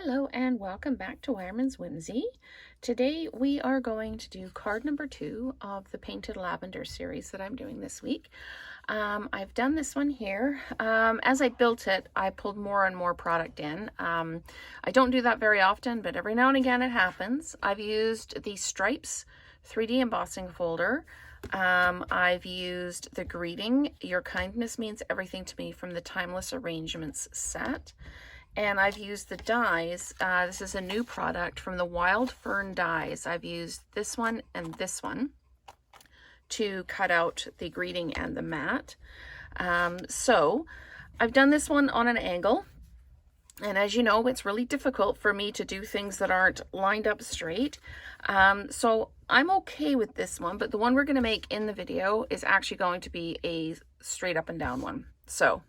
Hello and welcome back to Wireman's Whimsy. Today we are going to do card number 2 of the Painted Lavender series that I'm doing this week. I've done this one here. As I built it, I pulled more and more product in. I don't do that very often, but every now and again it happens. I've used the Stripes 3D embossing folder. I've used the Greeting, Your Kindness Means Everything to Me from the Timeless Arrangements set. And I've used the dies. This is a new product from the Wild Fern dies. I've used this one and this one to cut out the greeting and the mat. So I've done this one on an angle. And as you know, it's really difficult for me to do things that aren't lined up straight. So I'm okay with this one, but the one we're going to make in the video is actually going to be a straight up and down one. So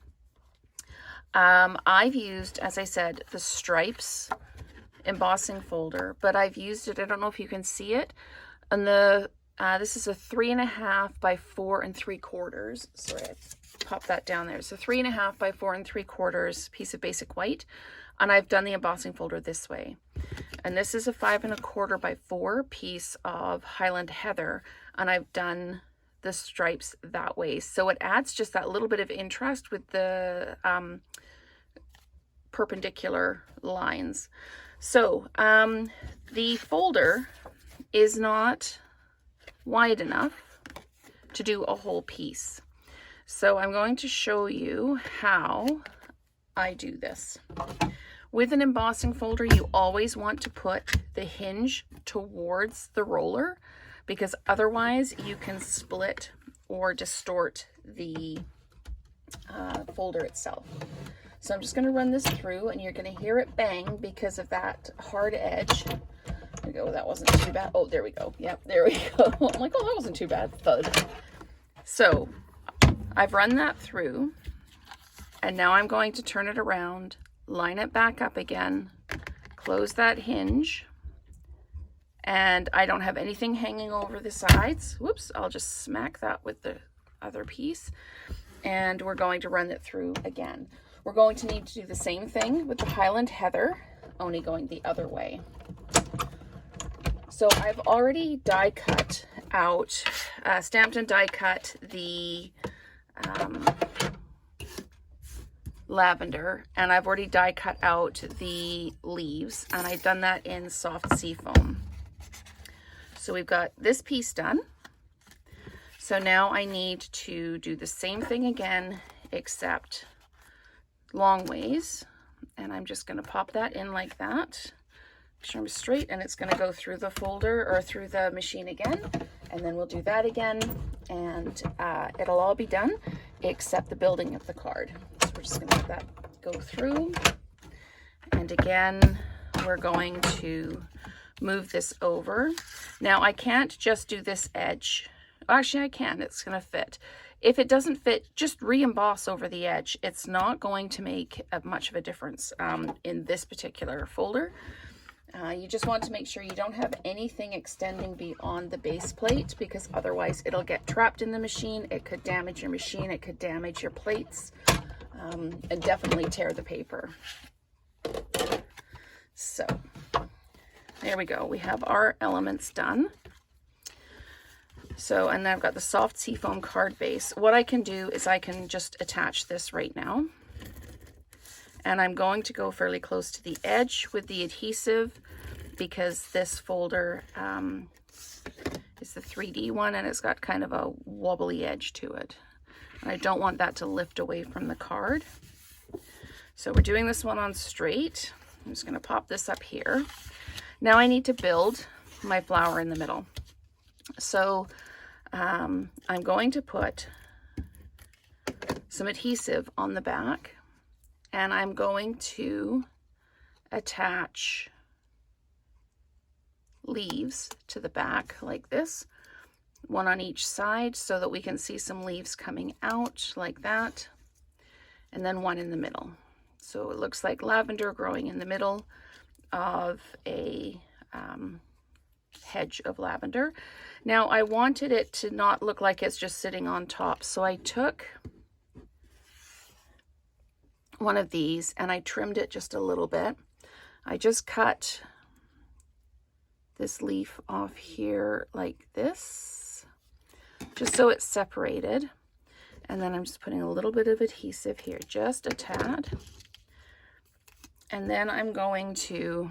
I've used, as I said, the Stripes embossing folder, but I've used it, I don't know if you can see it, and this is a 3.5 by 4 3/4. Sorry, I popped that down there. It's a 3.5 by 4 3/4 piece of basic white, and I've done the embossing folder this way. And this is a 5 1/4 by 4 piece of Highland Heather, and I've done the stripes that way. So it adds just that little bit of interest with the perpendicular lines. So the folder is not wide enough to do a whole piece. So I'm going to show you how I do this. With an embossing folder, you always want to put the hinge towards the roller, because otherwise you can split or distort the folder itself. So I'm just going to run this through, and you're going to hear it bang because of that hard edge. There we go. That wasn't too bad. Oh, there we go. Yep, there we go. I'm like, oh, that wasn't too bad. Thud. So I've run that through, and now I'm going to turn it around, line it back up again, close that hinge, and I don't have anything hanging over the sides. Whoops, I'll just smack that with the other piece, and we're going to run it through again. We're going to need to do the same thing with the Highland Heather, only going the other way. So I've already die cut out, stamped and die cut the lavender, and I've already die cut out the leaves, and I've done that in soft seafoam. So we've got this piece done. So now I need to do the same thing again, except long ways. And I'm just going to pop that in like that. Make sure I'm straight, and it's going to go through the folder or through the machine again. And then we'll do that again, and it'll all be done except the building of the card. So we're just going to let that go through. And again, we're going to move this over. Now I can't just do this edge. Actually, I can. It's going to fit. If it doesn't fit, just re-emboss over the edge. It's not going to make much of a difference in this particular folder. You just want to make sure you don't have anything extending beyond the base plate, because otherwise it'll get trapped in the machine. It could damage your machine. It could damage your plates, and definitely tear the paper. So there we go. We have our elements done. So, and then I've got the soft seafoam card base. What I can do is I can just attach this right now. And I'm going to go fairly close to the edge with the adhesive, because this folder is the 3D one, and it's got kind of a wobbly edge to it. And I don't want that to lift away from the card. So we're doing this one on straight. I'm just going to pop this up here. Now I need to build my flower in the middle. So I'm going to put some adhesive on the back, and I'm going to attach leaves to the back like this, one on each side, so that we can see some leaves coming out like that, and then one in the middle. So it looks like lavender growing in the middle of a hedge of lavender. Now I wanted it to not look like it's just sitting on top, so I took one of these and I trimmed it just a little bit. I just cut this leaf off here like this, just so it's separated. And then I'm just putting a little bit of adhesive here, just a tad. And then I'm going to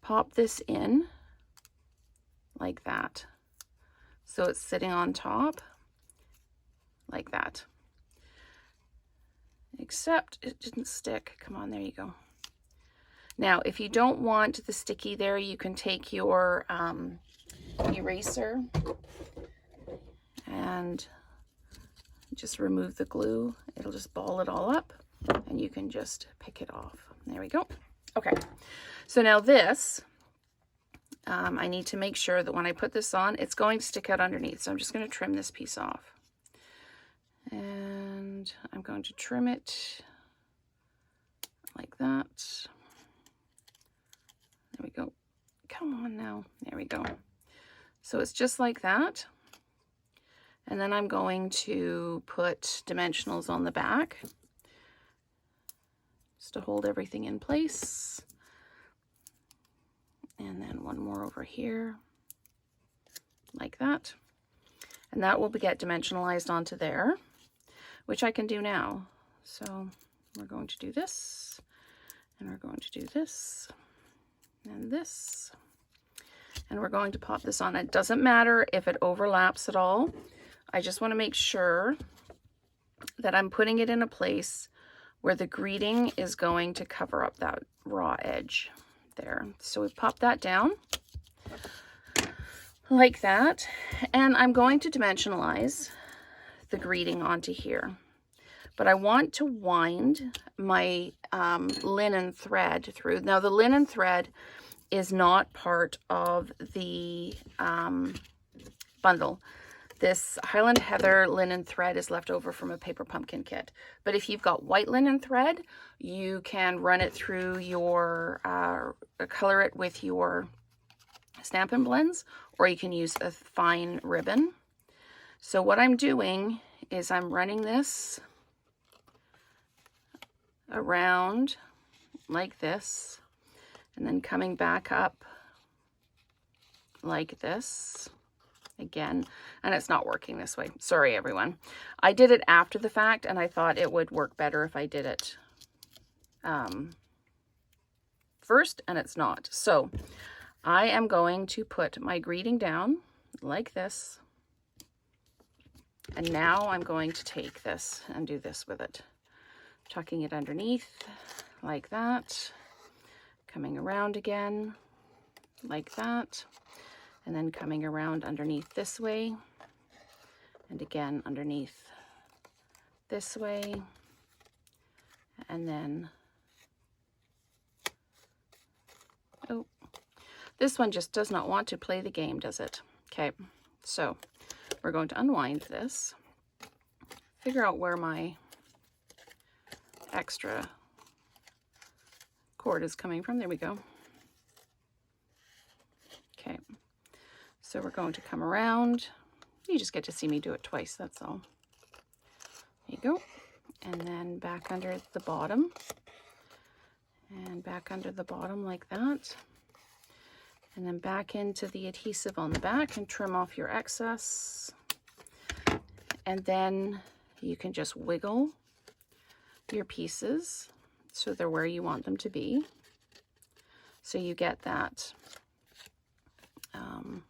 pop this in like that. So it's sitting on top like that. Except it didn't stick. Come on, there you go. Now, if you don't want the sticky there, you can take your eraser and just remove the glue. It'll just ball it all up and you can just pick it off. There we go. Okay, so now this, I need to make sure that when I put this on, it's going to stick out underneath. So I'm just going to trim this piece off. And I'm going to trim it like that. There we go. Come on now. There we go. So it's just like that. And then I'm going to put dimensionals on the back just to hold everything in place. And then one more over here like that. And that will get dimensionalized onto there, which I can do now. So we're going to do this, and we're going to do this, and this, and we're going to pop this on. It doesn't matter if it overlaps at all. I just want to make sure that I'm putting it in a place where the greeting is going to cover up that raw edge there. So we pop that down like that, and I'm going to dimensionalize the greeting onto here. But I want to wind my linen thread through. Now the linen thread is not part of the bundle. This Highland Heather linen thread is left over from a paper pumpkin kit. But if you've got white linen thread, you can run it through your, color it with your Stampin' blends, or you can use a fine ribbon. So what I'm doing is I'm running this around like this, and then coming back up like this again, and it's not working this way. Sorry, everyone. I did it after the fact, and I thought it would work better if I did it first, and it's not. So I am going to put my greeting down like this, and now I'm going to take this and do this with it, tucking it underneath like that, coming around again like that, and then coming around underneath this way, and again underneath this way, and then, oh, this one just does not want to play the game, does it? Okay, so we're going to unwind this, figure out where my extra cord is coming from. There we go. Okay, so we're going to come around. You just get to see me do it twice, that's all. There you go. And then back under the bottom, and back under the bottom like that. And then back into the adhesive on the back and trim off your excess. And then you can just wiggle your pieces so they're where you want them to be. So you get that oh,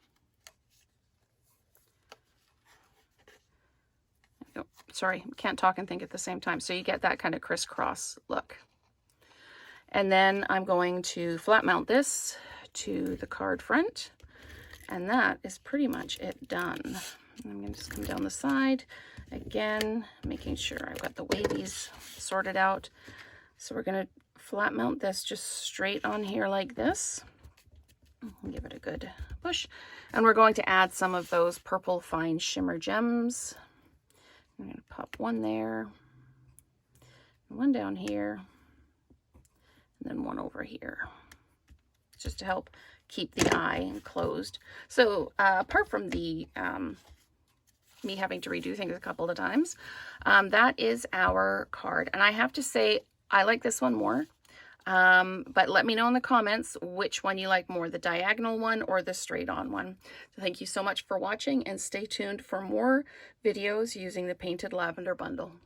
sorry, can't talk and think at the same time. So you get that kind of crisscross look. And then I'm going to flat mount this to the card front, and that is pretty much it done. I'm going to just come down the side again, making sure I've got the wavies sorted out. So we're going to flat mount this just straight on here like this. Give it a good push, and we're going to add some of those purple fine shimmer gems. I'm going to pop one there, one down here, and then one over here, just to help keep the eye closed. So apart from the me having to redo things a couple of times, that is our card. And I have to say, I like this one more. But let me know in the comments which one you like more, the diagonal one or the straight on one. So thank you so much for watching, and stay tuned for more videos using the Painted Lavender Bundle.